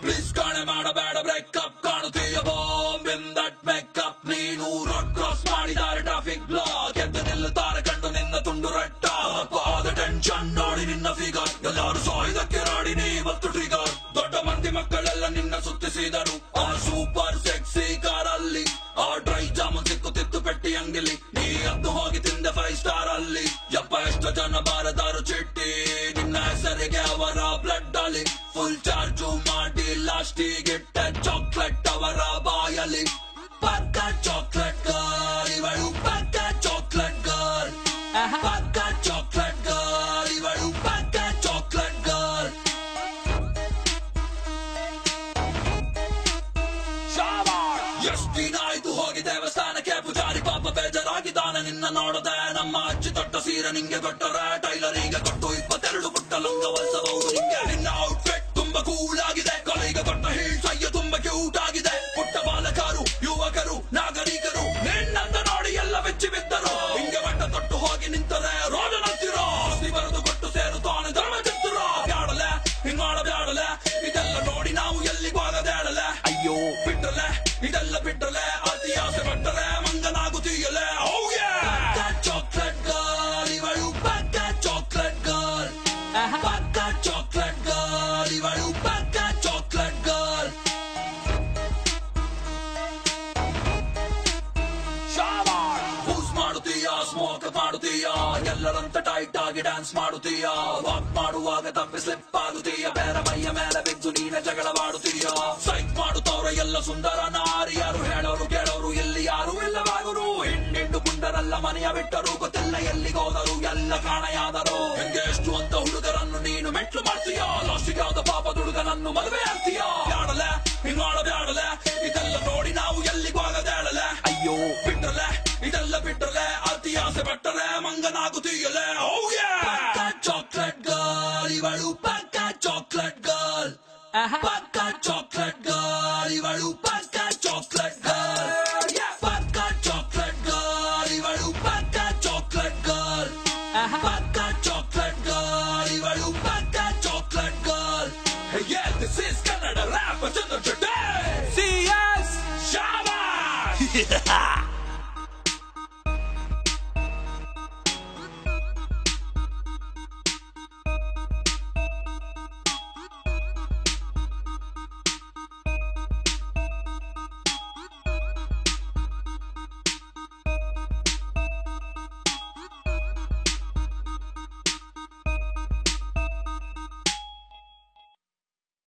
Please ಕಾಣೆ ಮಾಡಬೇಡ breakup ಕಾಣುತ್ತೀಯ ಬಾಂಬ್ ಇನ್ ದಟ್ ಮೇಕಪ್ ನೀನು ರೋಡ್ ಕ್ರಾಸ್ ಮಾಡಿದ್ದಾರೆ ಟ್ರಾಫಿಕ್ ಬ್ಲಾಕ್ ಎದ್ದು ನಿಲ್ಲುತ್ತಾರೆ ಕಂಡು ನಿನ್ನ ತುಂಡು ರಟ್ಟ ಆದ ಟೆನ್ಷನ್ ನೋಡಿ ನಿನ್ನ ಫಿಗರ್ ಎಲ್ಲರೂ ಸಾಯ್ದಕ್ಕೆ ರಾಡಿ ನೀವತ್ತು ಟ್ರಿಗರ್ ದೊಡ್ಡ ಮಂದಿ ಮಕ್ಕಳೆಲ್ಲ ನಿನ್ನ ಸುತ್ತಿಸಿದರು ಆ ಸೂಪರ್ ಸೆಕ್ಸಿ ಕಾರಲ್ಲಿ ಆ ಡ್ರೈ ಜಾಮೂನ್ ಸಿಕ್ಕುತ್ತಿತ್ತು ಪೆಟ್ಟಿ ಅಂಗಲಿ ನೀ ಅದ್ದು ಹೋಗಿ ತಿಂದೆ 5 ಸ್ಟಾರ್ ಅಲ್ಲಿ ಯಪ್ಪ ಎಷ್ಟು ಜನ ಬಾರದಾರು ಚಿಟ್ಟಿ ನಿನ್ನ ಹೆಸರಿಗೆ ಅವರ ಬ್ಲಡ್ ಅಲ್ಲಿ ಫುಲ್ ಚಾರ್ಜು ಮಾಡಿ ಲಾಸ್ಟಿಗೆ ಚಾಕ್ಲೇಟ್ ಅವರ ಬಾಯಲ್ಲಿ ಪಕ್ಕ ಚಾಕ್ಲೇಟ್ ಗರ್ಲ್ ಇವಳು ಪಕ್ಕ ಚಾಕ್ಲೇಟ್ ಗರ್ಲ್ ಪಕ್ಕ ಚಾಕ್ಲೇಟ್ ಗರ್ಲ್ ಇವಳು ಪಕ್ಕ ಚಾಕ್ಲೇಟ್ ಗರ್ಲ್ ಎಷ್ಟು ದಿನ ಆಯ್ತು ಹೋಗಿ ದೇವಸ್ಥಾನಕ್ಕೆ ಪೂಜಾರಿ ಪಾಪ ಬೇಜಾರಾಗಿದ್ದಾನೆ ನಿನ್ನ ನೋಡದೆ ನಮ್ಮ ಅಜ್ಜಿ ತೊಟ್ಟ ಸೀರೆ ನಿಂಗೆ ಕೊಟ್ಟರೆ ಟೈಲರಿಗೆ ಕೊಟ್ಟು 22 ಪುಟ್ಟ ಲಂಗ ಹೊಲಿಸಬಹುದು ನಿಂಗೆ ನಿನ್ನ ಔಟ್ಫಿಟ್ ತುಂಬಾ ಕೂಲ್ ಆಗಿದೆ ಕಲಿಗೆ ಕೊಟ್ಟ ಹೀಲ್ಸ್ ಅಯ್ಯೋ ತುಂಬಾ ಕ್ಯೂಟ್ ಆಗಿದೆ ಪುಟ್ಟ ಬಾಲಕರು ಯುವಕರು ನಾಗರಿಕರು ನಿನ್ನಂದ ನೋಡಿ ಎಲ್ಲ ಬೆಚ್ಚಿ ಬಿದ್ದರು ಹಿಂಗೆ ಬಟ್ಟ ತೊಟ್ಟು ಹೋಗಿ ನಿಂತರೆ ರೋಡ ನಂತಿರೋ ಆಸ್ತಿ ಬರೆದು ಕೊಟ್ಟು ಸೇರುತ್ತಾನೆ ಧರ್ಮ ಚಿತ್ತರು ಬ್ಯಾಡಲೆ ಹಿಂಗ್ ಮಾಡಬ್ಯಾಡಲೆ ಇದೆಲ್ಲ ನೋಡಿ ನಾವು ಎಲ್ಲಿಗೂ ಆಗದೇಳಲೆ ಅಯ್ಯೋ ಬಿಟ್ರಲೆ ಇದೆಲ್ಲ ಬಿಟ್ರಲೆ ಅತಿ ಆಸೆ ಪಟ್ಟರೆ ಮಂಗನಾಗುತ್ತೀಯಲೆ ಚಾಕ್ಲೇಟ್ ಗರ್ಲ್ ಇವಳು ಪಕ್ಕ ಚಾಕ್ಲೇಟ್ ಗರ್ಲ್ ಪಕ್ಕ ಚಾಕ್ಲೇಟ್ ಗರ್ಲ್ ಇವಳು ಪಕ್ಕ ಚಾಕ್ಲೇಟ್ ಗರ್ಲ್ ಬೂಸ್ ಮಾಡುತ್ತೀಯ ಸ್ಮೋಕ್ ಮಾಡುತ್ತೀಯ ಎಲ್ಲರಂತ ಟೈಟ್ ಆಗಿ ಡ್ಯಾನ್ಸ್ ಮಾಡುತ್ತೀಯ ವಾಕ್ ಮಾಡುವಾಗ ತಪ್ಪಿ ಸ್ಲಿಪ್ ಆಗುತ್ತೀಯ ಬೇರೆ ಮೈಯ ಮೇಲೆ ಬಿದ್ದು ನೀನೆ ಜಗಳವಾಡುತ್ತೀಯ ಸೈಕ್ ಮಾಡುತ್ತವ್ರ ಎಲ್ಲ ಸುಂದರ ನಾರಿ ಯಾರು ಹೇಳೋರು ಕೇಳೋರು ಎಲ್ಲಿ ಯಾರು ಇಲ್ಲವಾಗರು ಹೆಣ್ಣೆಂಡು ಗುಂಡರಲ್ಲ ಮನೆಯ ಬಿಟ್ಟರು ಗೊತ್ತಿಲ್ಲ ಎಲ್ಲಿಗೋದರು ಎಲ್ಲ ಕಾಣೆಯಾದರು ಹೆಂಗೆ ಎಷ್ಟು ಅಂತ ಹುಡುಗರನ್ನು ನೀನು ಮೆಟ್ಲು ಮಾಡ್ತೀಯ ಲಾಸ್ಟಿಗೆ ಯಾವ್ದ ಪಾಪದ ಹುಡುಗನನ್ನು ಮದುವೆ ಆಗ್ತೀಯ ಬ್ಯಾಡಲೆ ಹಿಂಗ್ ಮಾಡಬ್ಯಾಡಲೆ ಇದೆಲ್ಲ ನೋಡಿ ನಾವು ಎಲ್ಲಿಗೂ ಆಗದೇಳಲೆ ಅಯ್ಯೋ ಬಿಟ್ರಲೆ ಇದೆಲ್ಲ ಬಿಟ್ರಲೆ ಅತಿ ಆಸೆ ಪಟ್ಟರೆ ಮಂಗನಾಗುತ್ತೀಯಲೆ ಚಾಕ್ಲೇಟ್ ಗರ್ಲ್ ಇವಳು ಪಕ್ಕ ಚಾಕ್ಲೇಟ್ ಗರ್ಲ್